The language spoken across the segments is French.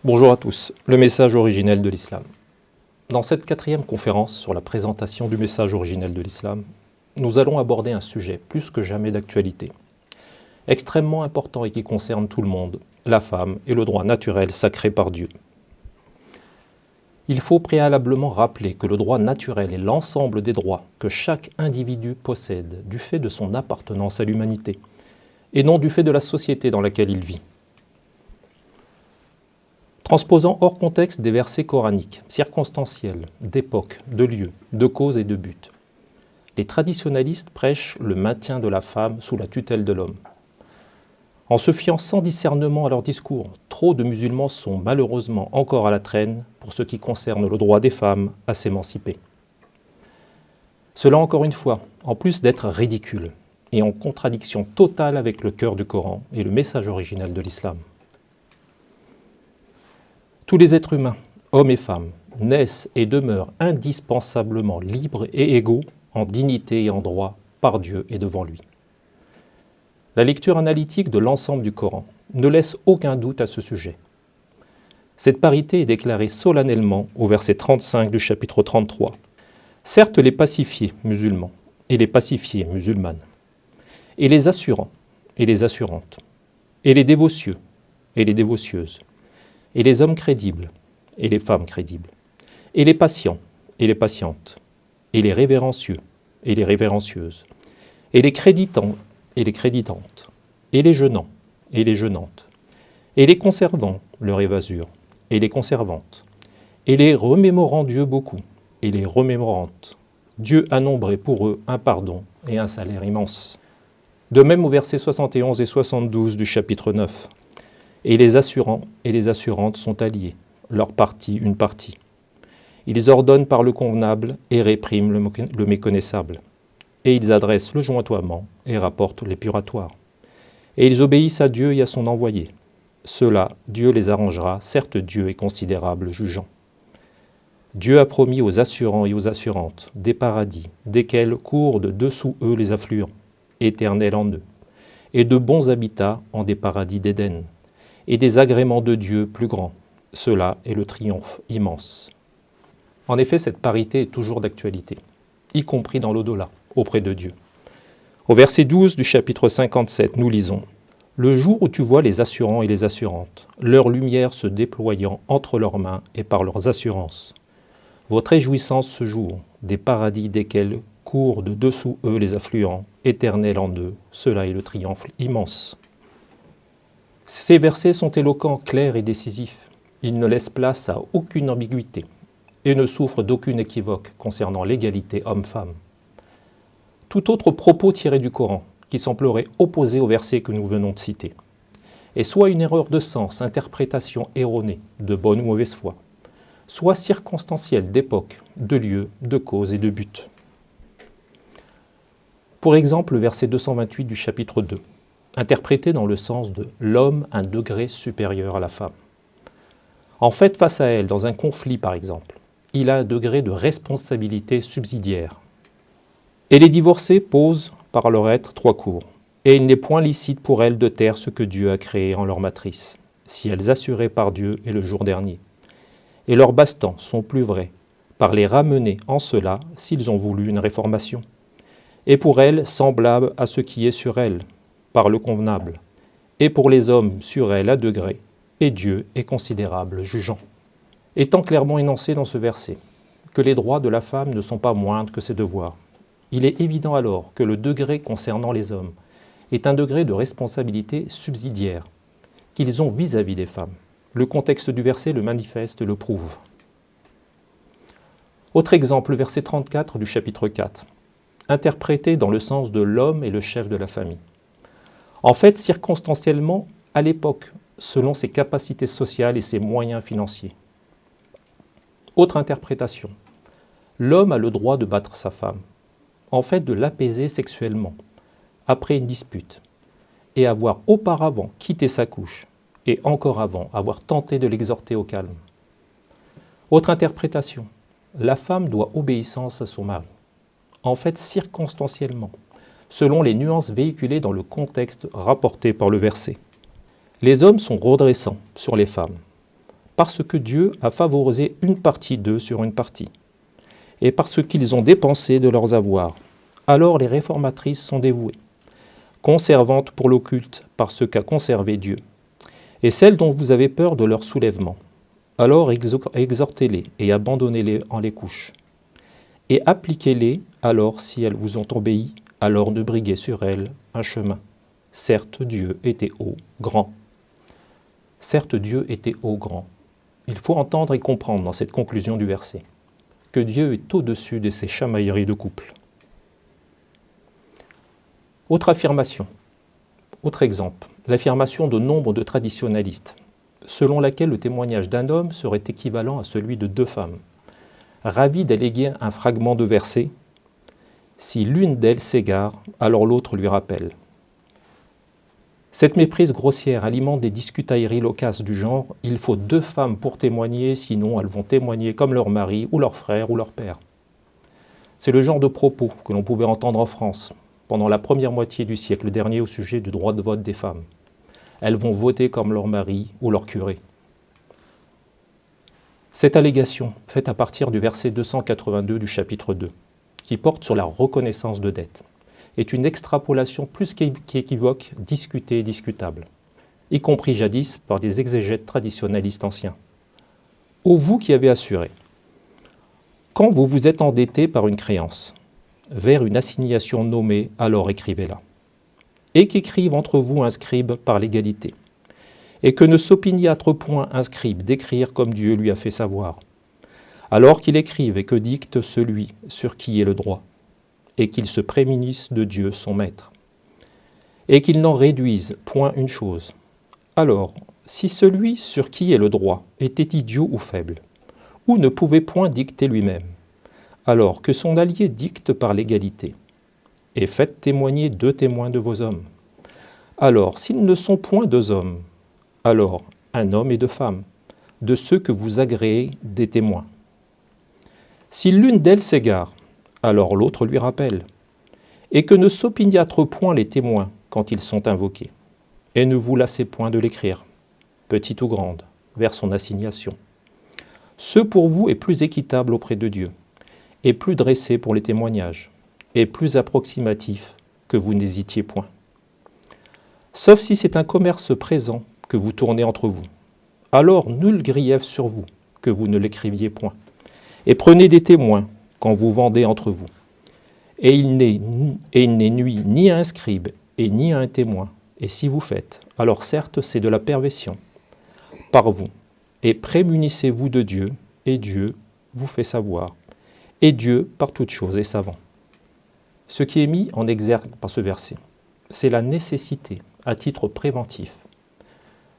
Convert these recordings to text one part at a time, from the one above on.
Bonjour à tous, le message originel de l'islam. Dans cette 4e conférence sur la présentation du message originel de l'islam, nous allons aborder un sujet plus que jamais d'actualité, extrêmement important et qui concerne tout le monde, la femme et le droit naturel sacré par Dieu. Il faut préalablement rappeler que le droit naturel est l'ensemble des droits que chaque individu possède du fait de son appartenance à l'humanité, et non du fait de la société dans laquelle il vit. Transposant hors contexte des versets coraniques, circonstanciels, d'époque, de lieu, de cause et de but, les traditionalistes prêchent le maintien de la femme sous la tutelle de l'homme. En se fiant sans discernement à leur discours, trop de musulmans sont malheureusement encore à la traîne pour ce qui concerne le droit des femmes à s'émanciper. Cela, encore une fois, en plus d'être ridicule et en contradiction totale avec le cœur du Coran et le message originel de l'islam. Tous les êtres humains, hommes et femmes, naissent et demeurent indispensablement libres et égaux en dignité et en droit par Dieu et devant lui. La lecture analytique de l'ensemble du Coran ne laisse aucun doute à ce sujet. Cette parité est déclarée solennellement au verset 35 du chapitre 33. Certes, les pacifiés musulmans et les pacifiées musulmanes, et les assurants et les assurantes, et les dévotieux et les dévotieuses, et les hommes crédibles, et les femmes crédibles, et les patients, et les patientes, et les révérencieux, et les révérencieuses, et les créditants, et les créditantes, et les jeûnants, et les jeûnantes, et les conservants leur évasure, et les conservantes, et les remémorant Dieu beaucoup, et les remémorantes. Dieu a nombré pour eux un pardon et un salaire immense. De même au verset 71 et 72 du chapitre 9. Et les assurants et les assurantes sont alliés, leur partie une partie. Ils ordonnent par le convenable et répriment le méconnaissable. Et ils adressent le jointoiement et rapportent l'épuratoire. Et ils obéissent à Dieu et à son envoyé. Ceux-là, Dieu les arrangera, certes Dieu est considérable jugeant. Dieu a promis aux assurants et aux assurantes des paradis, desquels courent de dessous eux les affluents, éternels en eux, et de bons habitats en des paradis d'Éden, et des agréments de Dieu plus grands. Cela est le triomphe immense. En effet, cette parité est toujours d'actualité, y compris dans l'au-delà, auprès de Dieu. Au verset 12 du chapitre 57, nous lisons « Le jour où tu vois les assurants et les assurantes, leur lumière se déployant entre leurs mains et par leurs assurances. Votre réjouissance ce jour, des paradis desquels courent de dessous eux les affluents, éternels en eux, cela est le triomphe immense. » Ces versets sont éloquents, clairs et décisifs. Ils ne laissent place à aucune ambiguïté et ne souffrent d'aucune équivoque concernant l'égalité homme-femme. Tout autre propos tiré du Coran, qui semblerait opposé au verset que nous venons de citer, est soit une erreur de sens, interprétation erronée, de bonne ou mauvaise foi, soit circonstancielle d'époque, de lieu, de cause et de but. Pour exemple, le verset 228 du chapitre 2. Interprété dans le sens de « l'homme un degré supérieur à la femme ». En fait, face à elle, dans un conflit par exemple, il a un degré de responsabilité subsidiaire. Et les divorcés posent par leur être 3 cours, et il n'est point licite pour elles de taire ce que Dieu a créé en leur matrice, si elles assuraient par Dieu et le jour dernier. Et leurs bastants sont plus vrais, par les ramener en cela s'ils ont voulu une réformation. Et pour elles, semblable à ce qui est sur elles, par le convenable, et pour les hommes sur elle à degré, et Dieu est considérable jugeant. Étant clairement énoncé dans ce verset, que les droits de la femme ne sont pas moindres que ses devoirs. Il est évident alors que le degré concernant les hommes est un degré de responsabilité subsidiaire qu'ils ont vis-à-vis des femmes. Le contexte du verset le manifeste, le prouve. Autre exemple, le verset 34 du chapitre 4, interprété dans le sens de l'homme et le chef de la famille. En fait, circonstanciellement, à l'époque, selon ses capacités sociales et ses moyens financiers. Autre interprétation, l'homme a le droit de battre sa femme, en fait de l'apaiser sexuellement, après une dispute, et avoir auparavant quitté sa couche, et encore avant avoir tenté de l'exhorter au calme. Autre interprétation, la femme doit obéissance à son mari, en fait circonstanciellement, selon les nuances véhiculées dans le contexte rapporté par le verset. Les hommes sont redressants sur les femmes, parce que Dieu a favorisé une partie d'eux sur une partie, et parce qu'ils ont dépensé de leurs avoirs. Alors les réformatrices sont dévouées, conservantes pour l'occulte par ce qu'a conservé Dieu, et celles dont vous avez peur de leur soulèvement. Alors exhortez-les et abandonnez-les en les couches. Et appliquez-les alors si elles vous ont obéi, alors ne briguez sur elles un chemin. Certes, Dieu était haut, grand. Certes, Dieu était haut, grand. Il faut entendre et comprendre dans cette conclusion du verset que Dieu est au-dessus de ces chamailleries de couple. Autre affirmation, autre exemple, l'affirmation de nombre de traditionalistes, selon laquelle le témoignage d'un homme serait équivalent à celui de deux femmes. Ravis d'alléguer un fragment de verset, si l'une d'elles s'égare, alors l'autre lui rappelle. Cette méprise grossière alimente des discutailleries loquaces du genre « il faut deux femmes pour témoigner, sinon elles vont témoigner comme leur mari ou leur frère ou leur père ». C'est le genre de propos que l'on pouvait entendre en France pendant la première moitié du siècle dernier au sujet du droit de vote des femmes. Elles vont voter comme leur mari ou leur curé. Cette allégation, faite à partir du verset 282 du chapitre 2, qui porte sur la reconnaissance de dette, est une extrapolation plus qu'équivoque, discutée et discutable, y compris jadis par des exégètes traditionnalistes anciens. Ô vous qui avez assuré, quand vous vous êtes endetté par une créance, vers une assignation nommée, alors écrivez-la. Et qu'écrive entre vous un scribe par l'égalité, et que ne s'opiniâtre point un scribe d'écrire comme Dieu lui a fait savoir, alors qu'il écrive et que dicte celui sur qui est le droit, et qu'il se prémunisse de Dieu son maître, et qu'il n'en réduise point une chose. Alors, si celui sur qui est le droit était idiot ou faible, ou ne pouvait point dicter lui-même, alors que son allié dicte par l'égalité, et faites témoigner deux témoins de vos hommes. Alors, s'ils ne sont point deux hommes, alors un homme et deux femmes, de ceux que vous agréez des témoins. Si l'une d'elles s'égare, alors l'autre lui rappelle, et que ne s'opiniâtrent point les témoins quand ils sont invoqués, et ne vous lassez point de l'écrire, petite ou grande, vers son assignation. Ce pour vous est plus équitable auprès de Dieu, et plus dressé pour les témoignages, et plus approximatif que vous n'hésitiez point. Sauf si c'est un commerce présent que vous tournez entre vous, alors nul grief sur vous que vous ne l'écriviez point, et prenez des témoins quand vous vendez entre vous. Et il n'est nuit ni à un scribe et ni à un témoin. Et si vous faites, alors certes c'est de la perversion par vous. Et prémunissez-vous de Dieu, et Dieu vous fait savoir. Et Dieu, par toutes choses, est savant. Ce qui est mis en exergue par ce verset, c'est la nécessité, à titre préventif,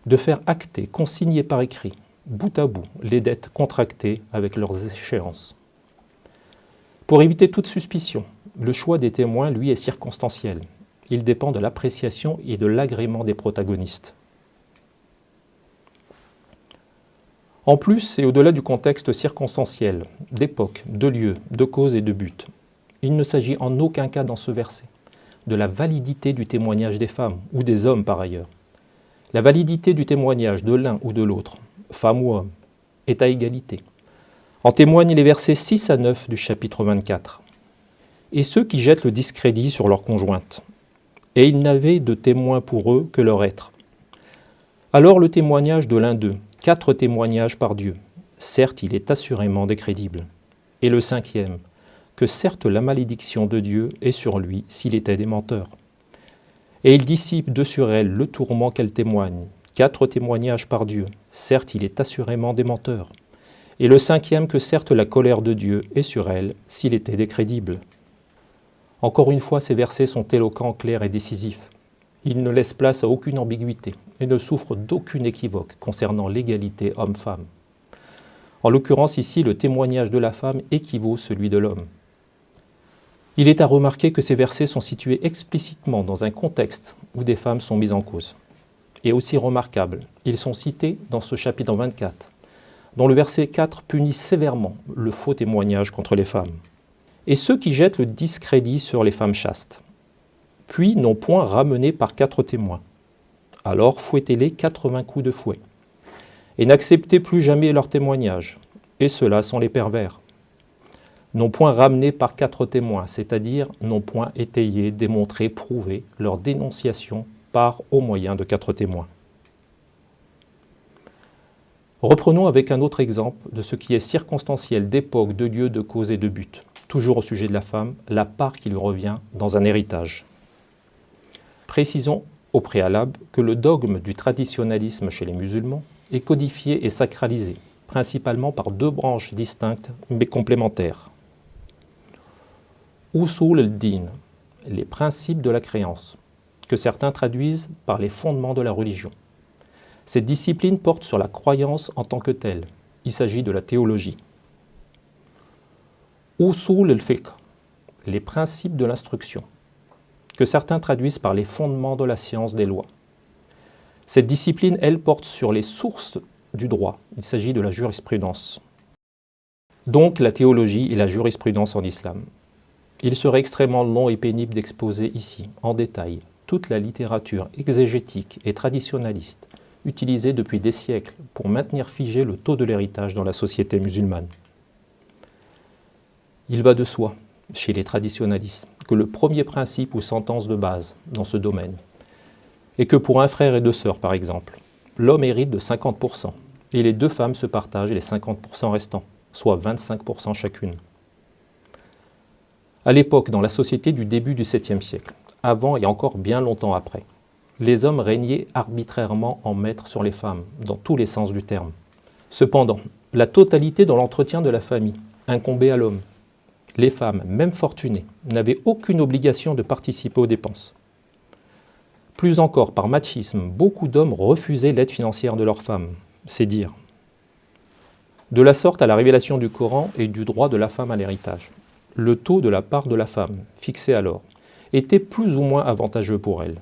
de faire acter, consigner par écrit, bout à bout, les dettes contractées avec leurs échéances. Pour éviter toute suspicion, le choix des témoins, lui, est circonstanciel. Il dépend de l'appréciation et de l'agrément des protagonistes. En plus, et au-delà du contexte circonstanciel, d'époque, de lieu, de cause et de but, il ne s'agit en aucun cas dans ce verset de la validité du témoignage des femmes, ou des hommes par ailleurs. La validité du témoignage de l'un ou de l'autre, femme ou homme, est à égalité. En témoignent les versets 6 à 9 du chapitre 24. Et ceux qui jettent le discrédit sur leur conjointe, et ils n'avaient de témoin pour eux que leur être. Alors le témoignage de l'un d'eux, 4 témoignages par Dieu, certes il est assurément décrédible. Et le cinquième, que certes la malédiction de Dieu est sur lui s'il était des menteurs. Et il dissipe de sur elle le tourment qu'elle témoigne. 4 témoignages par Dieu, certes il est assurément des menteurs. Et le cinquième, que certes la colère de Dieu est sur elle s'il était décrédible. Encore une fois, ces versets sont éloquents, clairs et décisifs. Ils ne laissent place à aucune ambiguïté et ne souffrent d'aucune équivoque concernant l'égalité homme-femme. En l'occurrence ici, le témoignage de la femme équivaut à celui de l'homme. Il est à remarquer que ces versets sont situés explicitement dans un contexte où des femmes sont mises en cause. Et aussi remarquable, ils sont cités dans ce chapitre 24, dont le verset 4 punit sévèrement le faux témoignage contre les femmes. Et ceux qui jettent le discrédit sur les femmes chastes, puis n'ont point ramené par 4 témoins. Alors fouettez-les 80 coups de fouet, et n'acceptez plus jamais leur témoignage, et ceux-là sont les pervers. N'ont point ramené par 4 témoins, c'est-à-dire n'ont point étayé, démontré, prouvé leur dénonciation par au moyen de 4 témoins. Reprenons avec un autre exemple de ce qui est circonstanciel d'époque, de lieu, de cause et de but. Toujours au sujet de la femme, la part qui lui revient dans un héritage. Précisons au préalable que le dogme du traditionnalisme chez les musulmans est codifié et sacralisé, principalement par 2 branches distinctes mais complémentaires. Usul al-din, les principes de la créance, que certains traduisent par les fondements de la religion. Cette discipline porte sur la croyance en tant que telle. Il s'agit de la théologie. Usul al-fiqh, les principes de l'instruction, que certains traduisent par les fondements de la science des lois. Cette discipline, elle, porte sur les sources du droit. Il s'agit de la jurisprudence. Donc la théologie et la jurisprudence en islam. Il serait extrêmement long et pénible d'exposer ici, en détail, toute la littérature exégétique et traditionnaliste utilisée depuis des siècles pour maintenir figé le taux de l'héritage dans la société musulmane. Il va de soi, chez les traditionnalistes, que le premier principe ou sentence de base dans ce domaine est que pour un frère et 2 sœurs, par exemple, l'homme hérite de 50% et les 2 femmes se partagent les 50% restants, soit 25% chacune. À l'époque, dans la société du début du 7e siècle, avant et encore bien longtemps après, les hommes régnaient arbitrairement en maître sur les femmes, dans tous les sens du terme. Cependant, la totalité dans l'entretien de la famille incombait à l'homme. Les femmes, même fortunées, n'avaient aucune obligation de participer aux dépenses. Plus encore, par machisme, beaucoup d'hommes refusaient l'aide financière de leurs femmes, c'est dire. De la sorte à la révélation du Coran et du droit de la femme à l'héritage. Le taux de la part de la femme, fixé alors, était plus ou moins avantageux pour elle.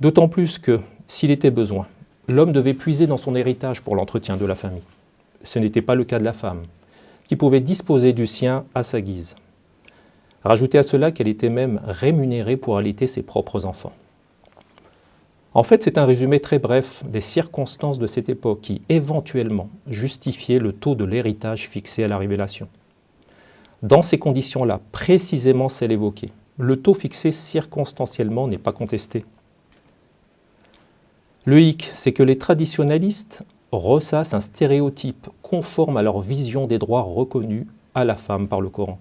D'autant plus que, s'il était besoin, l'homme devait puiser dans son héritage pour l'entretien de la famille. Ce n'était pas le cas de la femme, qui pouvait disposer du sien à sa guise. Rajoutez à cela qu'elle était même rémunérée pour allaiter ses propres enfants. En fait, c'est un résumé très bref des circonstances de cette époque qui, éventuellement, justifiaient le taux de l'héritage fixé à la révélation. Dans ces conditions-là, précisément celle évoquée, le taux fixé circonstanciellement n'est pas contesté. Le hic, c'est que les traditionnalistes ressassent un stéréotype conforme à leur vision des droits reconnus à la femme par le Coran.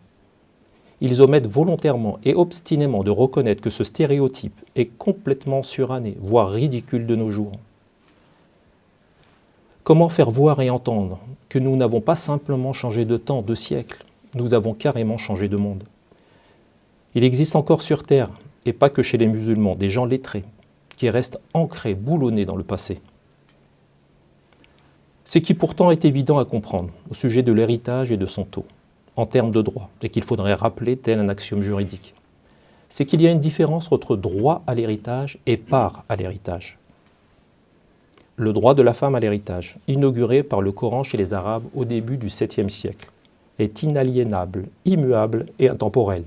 Ils omettent volontairement et obstinément de reconnaître que ce stéréotype est complètement suranné, voire ridicule de nos jours. Comment faire voir et entendre que nous n'avons pas simplement changé de temps, de siècle, nous avons carrément changé de monde. Il existe encore sur Terre, et pas que chez les musulmans, des gens lettrés, qui restent ancrés, boulonnés dans le passé. Ce qui pourtant est évident à comprendre au sujet de l'héritage et de son taux, en termes de droit, et qu'il faudrait rappeler tel un axiome juridique, c'est qu'il y a une différence entre droit à l'héritage et part à l'héritage. Le droit de la femme à l'héritage, inauguré par le Coran chez les Arabes au début du 7e siècle, est inaliénable, immuable et intemporel.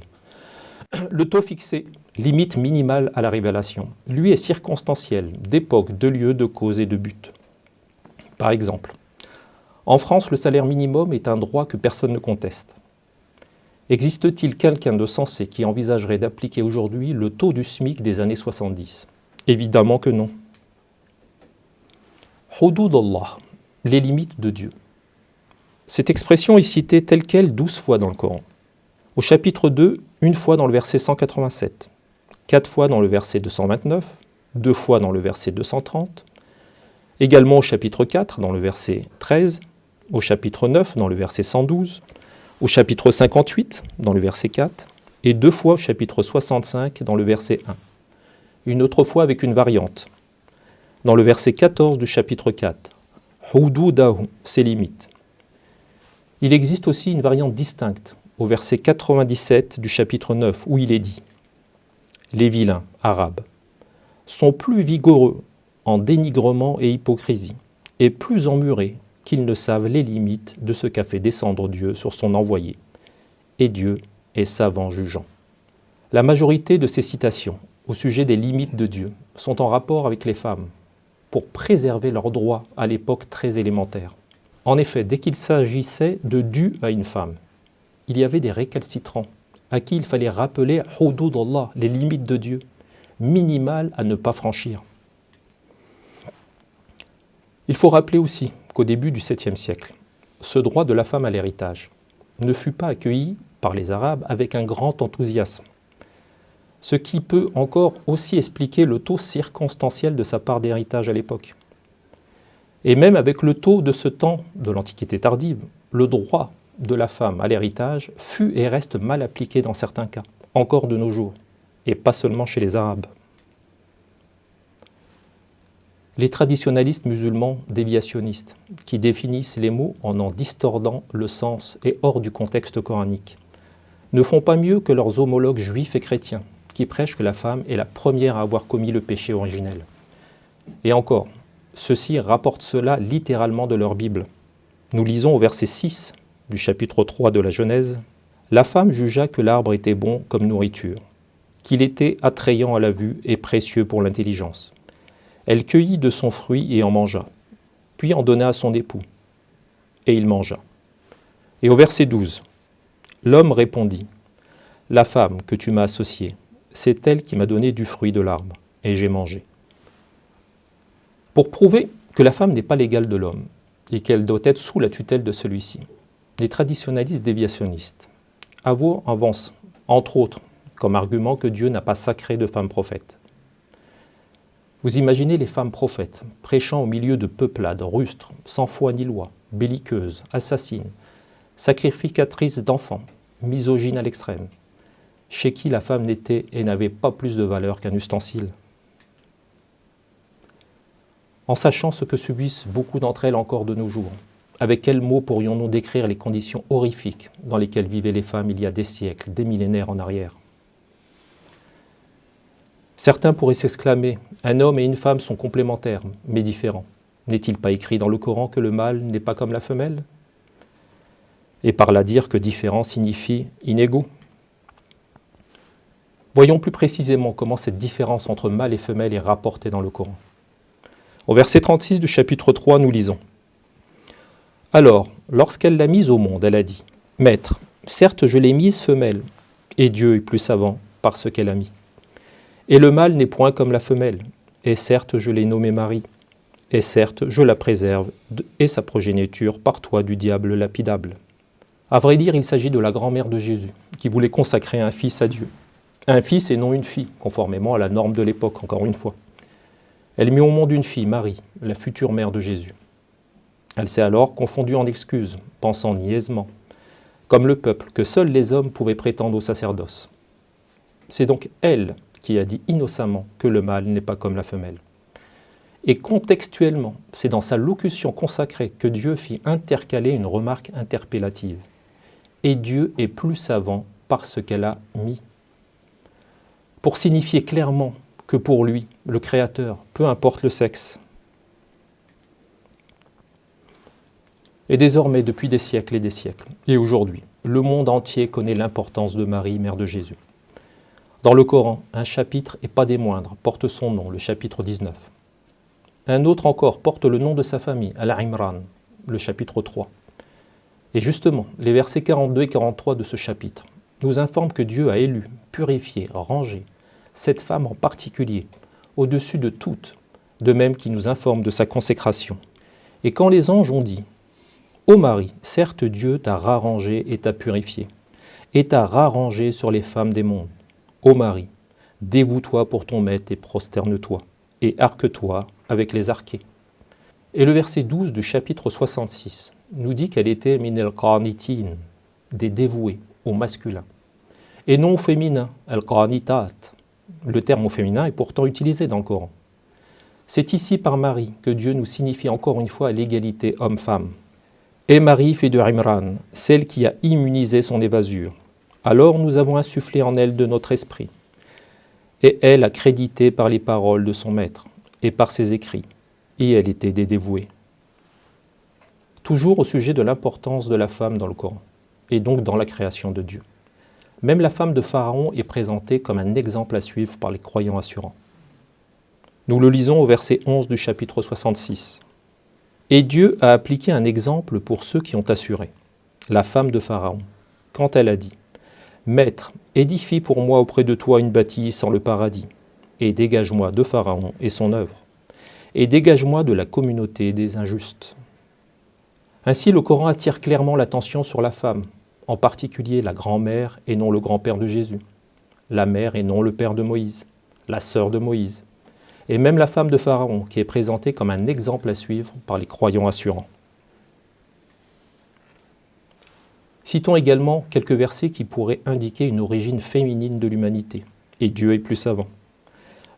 Le taux fixé, limite minimale à la révélation, lui est circonstanciel, d'époque, de lieu, de cause et de but. Par exemple, en France, le salaire minimum est un droit que personne ne conteste. Existe-t-il quelqu'un de sensé qui envisagerait d'appliquer aujourd'hui le taux du SMIC des années 70 ? Évidemment que non. Hudud Allah, les limites de Dieu. Cette expression est citée telle quelle 12 fois dans le Coran. Au chapitre 2, une fois dans le verset 187, 4 fois dans le verset 229, 2 fois dans le verset 230, également au chapitre 4 dans le verset 13, au chapitre 9 dans le verset 112, au chapitre 58 dans le verset 4, et 2 fois au chapitre 65 dans le verset 1. Une autre fois avec une variante. Dans le verset 14 du chapitre 4, « Hoududahu » ses limites. Il existe aussi une variante distincte au verset 97 du chapitre 9 où il est dit « Les vilains, arabes, sont plus vigoureux en dénigrement et hypocrisie, et plus emmurés qu'ils ne savent les limites de ce qu'a fait descendre Dieu sur son envoyé. Et Dieu est savant jugeant. » La majorité de ces citations au sujet des limites de Dieu sont en rapport avec les femmes, pour préserver leurs droits à l'époque très élémentaire. En effet, dès qu'il s'agissait de dû à une femme, il y avait des récalcitrants à qui il fallait rappeler hudud Allah, les limites de Dieu, minimales à ne pas franchir. Il faut rappeler aussi qu'au début du 7e siècle, ce droit de la femme à l'héritage ne fut pas accueilli par les Arabes avec un grand enthousiasme, ce qui peut encore aussi expliquer le taux circonstanciel de sa part d'héritage à l'époque. Et même avec le taux de ce temps de l'Antiquité tardive, le droit de la femme à l'héritage fut et reste mal appliqué dans certains cas, encore de nos jours, et pas seulement chez les Arabes. Les traditionalistes musulmans déviationnistes, qui définissent les mots en distordant le sens et hors du contexte coranique, ne font pas mieux que leurs homologues juifs et chrétiens, qui prêchent que la femme est la première à avoir commis le péché originel. Et encore, ceux-ci rapportent cela littéralement de leur Bible. Nous lisons au verset 6 du chapitre 3 de la Genèse, « La femme jugea que l'arbre était bon comme nourriture, qu'il était attrayant à la vue et précieux pour l'intelligence. Elle cueillit de son fruit et en mangea, puis en donna à son époux, et il mangea. » Et au verset 12, « L'homme répondit, « La femme que tu m'as associée, c'est elle qui m'a donné du fruit de l'arbre, et j'ai mangé. » Pour prouver que la femme n'est pas l'égale de l'homme et qu'elle doit être sous la tutelle de celui-ci, les traditionalistes déviationnistes avancent, entre autres, comme argument que Dieu n'a pas sacré de femmes prophètes. Vous imaginez les femmes prophètes prêchant au milieu de peuplades rustres, sans foi ni loi, belliqueuses, assassines, sacrificatrices d'enfants, misogynes à l'extrême, chez qui la femme n'était et n'avait pas plus de valeur qu'un ustensile. En sachant ce que subissent beaucoup d'entre elles encore de nos jours, avec quels mots pourrions-nous décrire les conditions horrifiques dans lesquelles vivaient les femmes il y a des siècles, des millénaires en arrière? Certains pourraient s'exclamer « Un homme et une femme sont complémentaires, mais différents. N'est-il pas écrit dans le Coran que le mâle n'est pas comme la femelle ?» Et par là dire que différent signifie inégaux. Voyons plus précisément comment cette différence entre mâle et femelle est rapportée dans le Coran. Au verset 36 du chapitre 3, nous lisons « Alors, lorsqu'elle l'a mise au monde, elle a dit « Maître, certes je l'ai mise femelle, et Dieu est plus savant par ce qu'elle a mis. Et le mâle n'est point comme la femelle, et certes je l'ai nommé Marie, et certes je la préserve et sa progéniture par toi du diable lapidable. » À vrai dire, il s'agit de la grand-mère de Jésus, qui voulait consacrer un fils à Dieu. Un fils et non une fille, conformément à la norme de l'époque, encore une fois. Elle mit au monde une fille, Marie, la future mère de Jésus. Elle s'est alors confondue en excuses, pensant niaisement, comme le peuple, que seuls les hommes pouvaient prétendre au sacerdoce. C'est donc elle qui a dit innocemment que le mâle n'est pas comme la femelle. Et contextuellement, c'est dans sa locution consacrée que Dieu fit intercaler une remarque interpellative. Et Dieu est plus savant par ce qu'elle a mis. Pour signifier clairement que pour lui, le Créateur, peu importe le sexe. Et désormais, depuis des siècles et des siècles, et aujourd'hui, le monde entier connaît l'importance de Marie, mère de Jésus. Dans le Coran, un chapitre, et pas des moindres, porte son nom, le chapitre 19. Un autre encore porte le nom de sa famille, Al-Imran, le chapitre 3. Et justement, les versets 42 et 43 de ce chapitre nous informent que Dieu a élu, purifié, rangé cette femme en particulier, au-dessus de toutes, de même qu'il nous informe de sa consécration. Et quand les anges ont dit Ô mari, certes Dieu t'a rarrangé et t'a purifié, et t'a rarrangé sur les femmes des mondes. Ô mari, dévoue-toi pour ton maître et prosterne-toi, et arque-toi avec les arqués. Et le verset 12 du chapitre 66 nous dit qu'elle était min al-qanitin, des dévoués, au masculin, et non au féminin, al-qanitat. Le terme au féminin est pourtant utilisé dans le Coran. C'est ici par Marie que Dieu nous signifie encore une fois l'égalité homme-femme. Et Marie, fille de Imran, celle qui a immunisé son évasure. Alors nous avons insufflé en elle de notre esprit. Et elle a crédité par les paroles de son maître et par ses écrits. Et elle était des dévoués. Toujours au sujet de l'importance de la femme dans le Coran, et donc dans la création de Dieu. Même la femme de Pharaon est présentée comme un exemple à suivre par les croyants assurants. Nous le lisons au verset 11 du chapitre 66. Et Dieu a appliqué un exemple pour ceux qui ont assuré. La femme de Pharaon, quand elle a dit « Maître, édifie pour moi auprès de toi une bâtisse en le paradis, et dégage-moi de Pharaon et son œuvre, et dégage-moi de la communauté des injustes. » Ainsi, le Coran attire clairement l'attention sur la femme, en particulier la grand-mère et non le grand-père de Jésus, la mère et non le père de Moïse, la sœur de Moïse, et même la femme de Pharaon, qui est présentée comme un exemple à suivre par les croyants assurants. Citons également quelques versets qui pourraient indiquer une origine féminine de l'humanité, et Dieu est plus savant.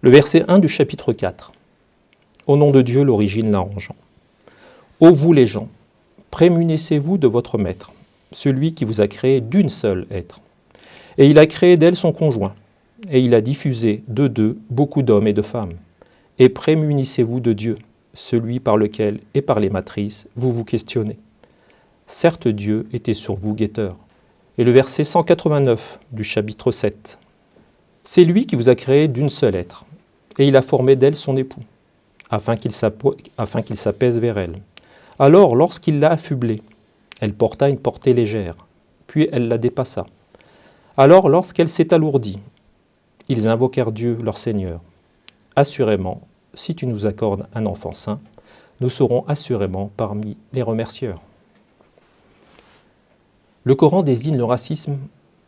Le verset 1 du chapitre 4. Au nom de Dieu, l'origine l'arrangeant. Ô vous les gens, prémunissez-vous de votre maître, celui qui vous a créé d'une seule être. Et il a créé d'elle son conjoint, et il a diffusé de deux beaucoup d'hommes et de femmes. Et prémunissez-vous de Dieu, celui par lequel et par les matrices vous vous questionnez. Certes, Dieu était sur vous guetteur. Et le verset 189 du chapitre 7. C'est lui qui vous a créé d'une seule être, et il a formé d'elle son époux, afin qu'il s'apaise vers elle. Alors, lorsqu'il l'a affublée, elle porta une portée légère, puis elle la dépassa. Alors, lorsqu'elle s'est alourdie, ils invoquèrent Dieu, leur Seigneur. Assurément, si tu nous accordes un enfant saint, nous serons assurément parmi les remercieurs. Le Coran désigne le racisme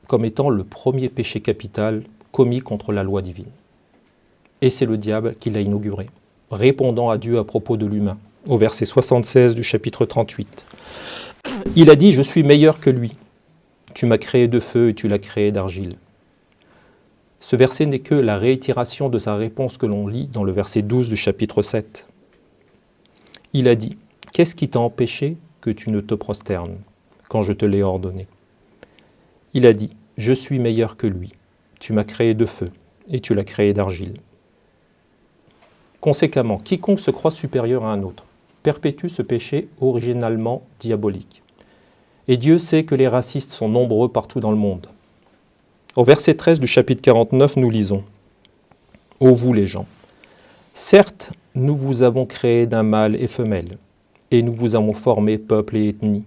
comme étant le premier péché capital commis contre la loi divine. Et c'est le diable qui l'a inauguré, répondant à Dieu à propos de l'humain, au verset 76 du chapitre 38. Il a dit « Je suis meilleur que lui. Tu m'as créé de feu et tu l'as créé d'argile. » Ce verset n'est que la réitération de sa réponse que l'on lit dans le verset 12 du chapitre 7. Il a dit « Qu'est-ce qui t'a empêché que tu ne te prosternes quand je te l'ai ordonné ?» Il a dit « Je suis meilleur que lui. Tu m'as créé de feu et tu l'as créé d'argile. » Conséquemment, quiconque se croit supérieur à un autre perpétue ce péché originalement diabolique. Et Dieu sait que les racistes sont nombreux partout dans le monde. Au verset 13 du chapitre 49, nous lisons « Ô vous les gens, certes, nous vous avons créé d'un mâle et femelle, et nous vous avons formé peuple et ethnie,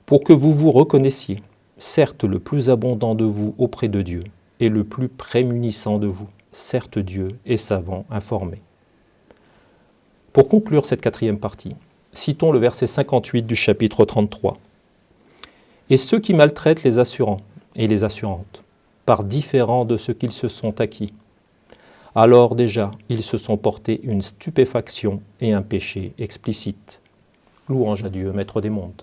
pour que vous vous reconnaissiez, certes le plus abondant de vous auprès de Dieu, et le plus prémunissant de vous, certes Dieu est savant, informé. » Pour conclure cette quatrième partie, citons le verset 58 du chapitre 33. « Et ceux qui maltraitent les assurants et les assurantes, par différent de ce qu'ils se sont acquis, alors déjà ils se sont portés une stupéfaction et un péché explicite. Louange à Dieu, Maître des mondes.